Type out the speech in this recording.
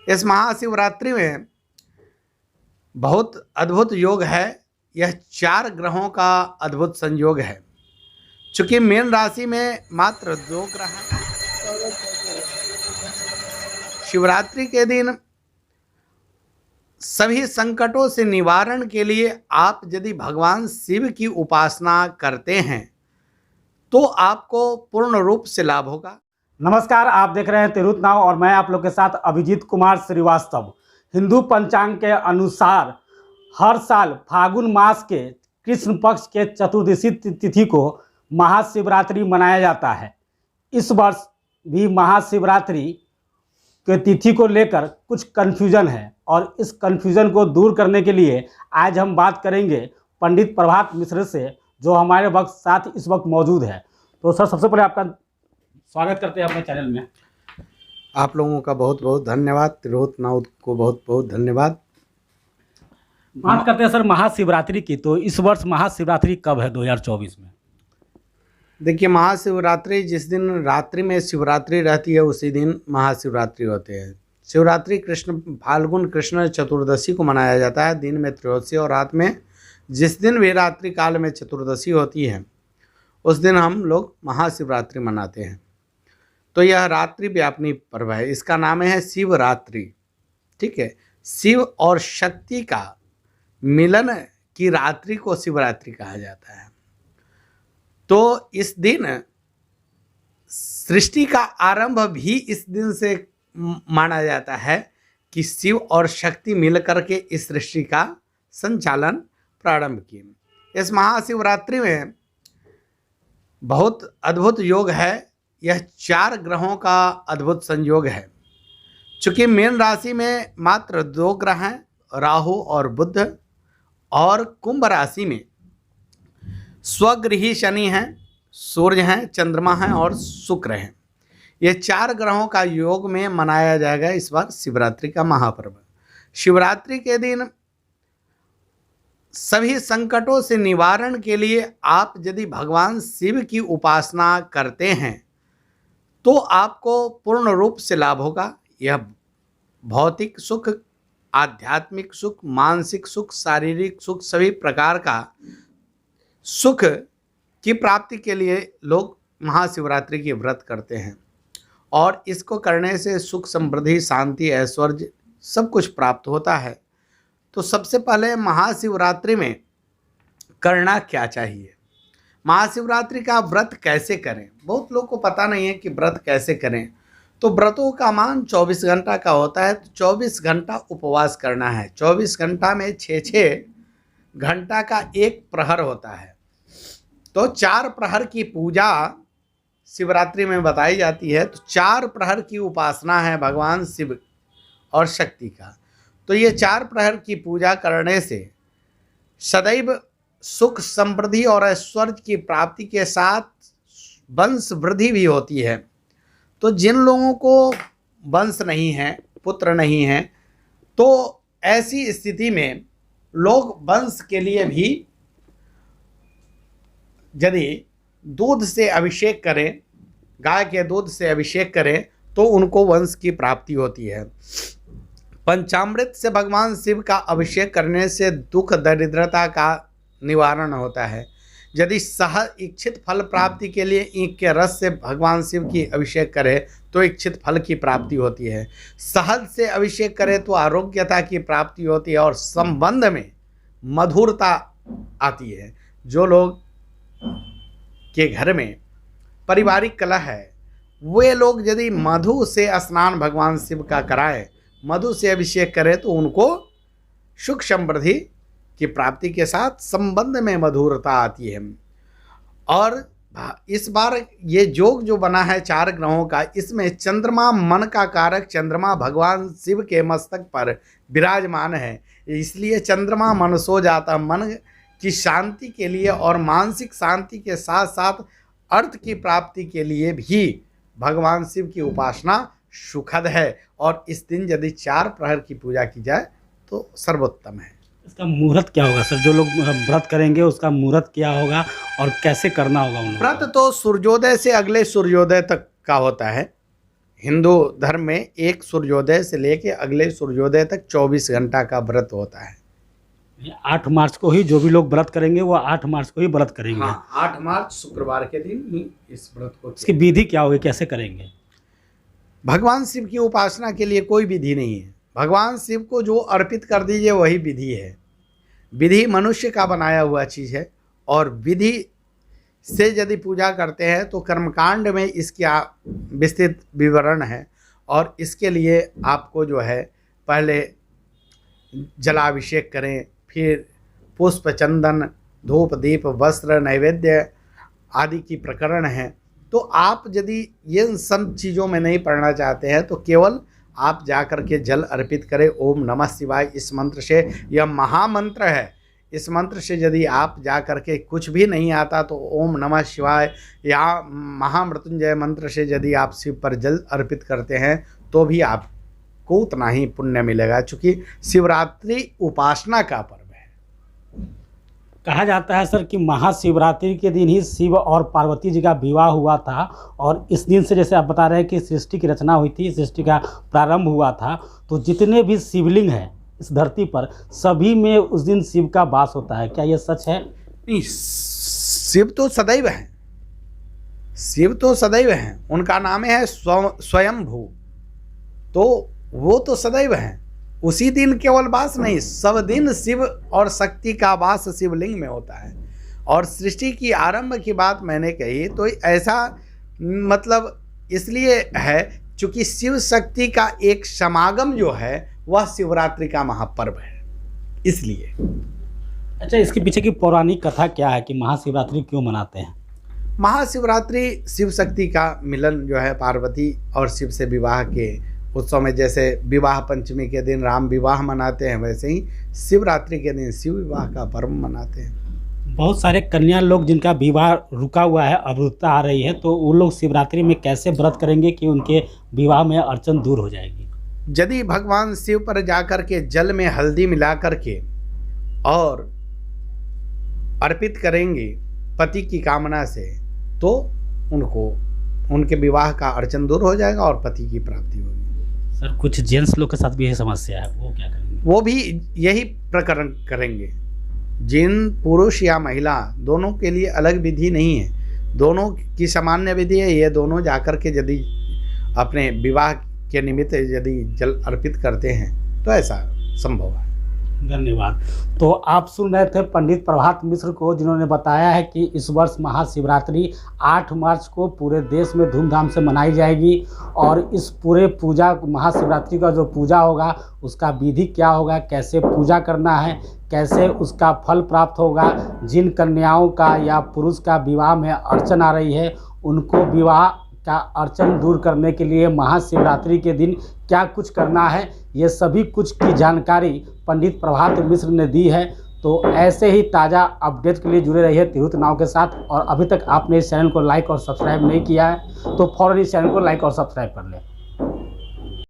इस महाशिवरात्रि में बहुत अद्भुत योग है। यह 4 ग्रहों का अद्भुत संयोग है। चूंकि मीन राशि में मात्र 2 ग्रह हैं, शिवरात्रि के दिन सभी संकटों से निवारण के लिए आप यदि भगवान शिव की उपासना करते हैं तो आपको पूर्ण रूप से लाभ होगा। नमस्कार, आप देख रहे हैं तिरुत नाव और मैं आप लोग के साथ अभिजीत कुमार श्रीवास्तव। हिंदू पंचांग के अनुसार हर साल फागुन मास के कृष्ण पक्ष के चतुर्दशी तिथि को महाशिवरात्रि मनाया जाता है। इस वर्ष भी महाशिवरात्रि के तिथि को लेकर कुछ कन्फ्यूजन है और इस कन्फ्यूजन को दूर करने के लिए आज हम बात करेंगे पंडित प्रभात मिश्र से, जो हमारे साथ इस वक्त मौजूद है। तो सर, सबसे पहले आपका स्वागत करते हैं अपने चैनल में। आप लोगों का बहुत बहुत धन्यवाद, तिरुत नाव को बहुत बहुत धन्यवाद। बात करते हैं सर महाशिवरात्रि की। तो इस वर्ष महाशिवरात्रि कब है 2024 में? देखिए, महाशिवरात्रि जिस दिन रात्रि में शिवरात्रि रहती है उसी दिन महाशिवरात्रि होते हैं। शिवरात्रि फाल्गुन कृष्ण चतुर्दशी को मनाया जाता है। दिन में त्रयोदशी और रात में जिस दिन भी रात्रि काल में चतुर्दशी होती है उस दिन हम लोग महाशिवरात्रि मनाते हैं। तो यह रात्रि व्यापिनी पर्व है। इसका नाम है शिवरात्रि। ठीक है, शिव और शक्ति का मिलन की रात्रि को शिवरात्रि कहा जाता है। तो इस दिन सृष्टि का आरंभ भी इस दिन से माना जाता है कि शिव और शक्ति मिलकर के इस सृष्टि का संचालन प्रारंभ किए। इस महाशिवरात्रि में बहुत अद्भुत योग है। यह 4 ग्रहों का अद्भुत संयोग है। चूंकि मीन राशि में मात्र 2 ग्रह हैं, राहु और बुध, और कुंभ राशि में स्वगृही शनि हैं, सूर्य हैं, चंद्रमा हैं और शुक्र हैं। ये 4 ग्रहों का योग में मनाया जाएगा इस बार शिवरात्रि का महापर्व। शिवरात्रि के दिन सभी संकटों से निवारण के लिए आप यदि भगवान शिव की उपासना करते हैं तो आपको पूर्ण रूप से लाभ होगा। यह भौतिक सुख, आध्यात्मिक सुख, मानसिक सुख, शारीरिक सुख, सभी प्रकार का सुख की प्राप्ति के लिए लोग महाशिवरात्रि की व्रत करते हैं और इसको करने से सुख, समृद्धि, शांति, ऐश्वर्य सब कुछ प्राप्त होता है। तो सबसे पहले महाशिवरात्रि में करना क्या चाहिए, महाशिवरात्रि का व्रत कैसे करें? बहुत लोग को पता नहीं है कि व्रत कैसे करें। तो व्रतों का मान 24 घंटा का होता है। तो 24 घंटा उपवास करना है। 24 घंटा में 6-6 घंटा का एक प्रहर होता है। तो 4 प्रहर की पूजा शिवरात्रि में बताई जाती है। तो 4 प्रहर की उपासना है भगवान शिव और शक्ति का। तो ये 4 प्रहर की पूजा करने से सदैव सुख, समृद्धि और ऐश्वर्य की प्राप्ति के साथ वंश वृद्धि भी होती है। तो जिन लोगों को वंश नहीं है, पुत्र नहीं है, तो ऐसी स्थिति में लोग वंश के लिए भी यदि दूध से अभिषेक करें, गाय के दूध से अभिषेक करें तो उनको वंश की प्राप्ति होती है। पंचामृत से भगवान शिव का अभिषेक करने से दुख, दरिद्रता का निवारण होता है। यदि इच्छित फल प्राप्ति के लिए ईख के रस से भगवान शिव की अभिषेक करें तो इच्छित फल की प्राप्ति होती है। शहद से अभिषेक करें तो आरोग्यता की प्राप्ति होती है और संबंध में मधुरता आती है। जो लोग के घर में पारिवारिक कलह है वे लोग यदि मधु से स्नान भगवान शिव का कराएं, मधु से अभिषेक करें तो उनको सुख, समृद्धि की प्राप्ति के साथ संबंध में मधुरता आती है। और इस बार ये योग जो बना है 4 ग्रहों का, इसमें चंद्रमा मन का कारक चंद्रमा भगवान शिव के मस्तक पर विराजमान है। इसलिए चंद्रमा मन सो जाता, मन की शांति के लिए और मानसिक शांति के साथ साथ अर्थ की प्राप्ति के लिए भी भगवान शिव की उपासना सुखद है। और इस दिन यदि 4 प्रहर की पूजा की जाए तो सर्वोत्तम है। इसका मुहूर्त क्या होगा सर? जो लोग व्रत करेंगे उसका मुहूर्त क्या होगा और कैसे करना होगा उन्हें? व्रत तो सूर्योदय से अगले सूर्योदय तक का होता है। हिंदू धर्म में एक सूर्योदय से लेके अगले सूर्योदय तक 24 घंटा का व्रत होता है। 8 मार्च को ही जो भी लोग व्रत करेंगे वो 8 मार्च को ही व्रत करेंगे। हाँ, 8 मार्च शुक्रवार के दिन ही इस व्रत को। इसकी विधि क्या होगी, कैसे करेंगे? भगवान शिव की उपासना के लिए कोई विधि नहीं है। भगवान शिव को जो अर्पित कर दीजिए वही विधि है। विधि मनुष्य का बनाया हुआ चीज़ है और विधि से यदि पूजा करते हैं तो कर्मकांड में इसकी विस्तृत विवरण है और इसके लिए आपको जो है पहले जलाभिषेक करें, फिर पुष्प, चंदन, धूप, दीप, वस्त्र, नैवेद्य आदि की प्रकरण है। तो आप यदि ये सब चीज़ों में नहीं पढ़ना चाहते हैं तो केवल आप जा कर के जल अर्पित करें। ओम नमः शिवाय इस मंत्र से, यह महामंत्र है, इस मंत्र से यदि आप जा कर के कुछ भी नहीं आता तो ओम नमः शिवाय या महामृत्युंजय मंत्र से यदि आप शिव पर जल अर्पित करते हैं तो भी आपको उतना ही पुण्य मिलेगा, क्योंकि शिवरात्रि उपासना का पर्व है। कहा जाता है सर कि महाशिवरात्रि के दिन ही शिव और पार्वती जी का विवाह हुआ था और इस दिन से, जैसे आप बता रहे हैं कि सृष्टि की रचना हुई थी, सृष्टि का प्रारंभ हुआ था, तो जितने भी शिवलिंग हैं इस धरती पर सभी में उस दिन शिव का वास होता है। क्या यह सच है? नहीं, शिव तो सदैव हैं, शिव तो सदैव हैं। उनका नाम है स्वयंभू, तो वो तो सदैव हैं। उसी दिन केवल वास नहीं, सब दिन शिव और शक्ति का वास शिवलिंग में होता है। और सृष्टि की आरंभ की बात मैंने कही तो ऐसा मतलब इसलिए है क्योंकि शिव शक्ति का एक समागम जो है वह शिवरात्रि का महापर्व है, इसलिए। अच्छा, इसके पीछे की पौराणिक कथा क्या है कि महाशिवरात्रि क्यों मनाते हैं? महाशिवरात्रि शिव शक्ति का मिलन जो है, पार्वती और शिव से विवाह के उत्सव में, जैसे विवाह पंचमी के दिन राम विवाह मनाते हैं वैसे ही शिवरात्रि के दिन शिव विवाह का पर्व मनाते हैं। बहुत सारे कन्या लोग जिनका विवाह रुका हुआ है, अवरुद्धता आ रही है, तो वो लोग शिवरात्रि में कैसे व्रत करेंगे कि उनके विवाह में अड़चन दूर हो जाएगी? यदि भगवान शिव पर जाकर के जल में हल्दी मिला करके और अर्पित करेंगे पति की कामना से तो उनको उनके विवाह का अड़चन दूर हो जाएगा और पति की प्राप्ति होगी। सर, कुछ जेंट्स लोग के साथ भी यही समस्या है, वो क्या करेंगे? वो भी यही प्रकरण करेंगे। जिन पुरुष या महिला दोनों के लिए अलग विधि नहीं है, दोनों की सामान्य विधि है। ये दोनों जाकर के यदि अपने विवाह के निमित्त यदि जल अर्पित करते हैं तो ऐसा संभव है। धन्यवाद। तो आप सुन रहे थे पंडित प्रभात मिश्र को, जिन्होंने बताया है कि इस वर्ष महाशिवरात्रि 8 मार्च को पूरे देश में धूमधाम से मनाई जाएगी और इस पूरे पूजा महाशिवरात्रि का जो पूजा होगा उसका विधि क्या होगा, कैसे पूजा करना है, कैसे उसका फल प्राप्त होगा, जिन कन्याओं का या पुरुष का विवाह में अड़चन आ रही है उनको विवाह का अड़चन दूर करने के लिए महाशिवरात्रि के दिन क्या कुछ करना है, ये सभी कुछ की जानकारी पंडित प्रभात मिश्र ने दी है। तो ऐसे ही ताज़ा अपडेट के लिए जुड़े रहिए तिरहुत नाव के साथ। और अभी तक आपने इस चैनल को लाइक और सब्सक्राइब नहीं किया है तो फौरन इस चैनल को लाइक और सब्सक्राइब कर लें।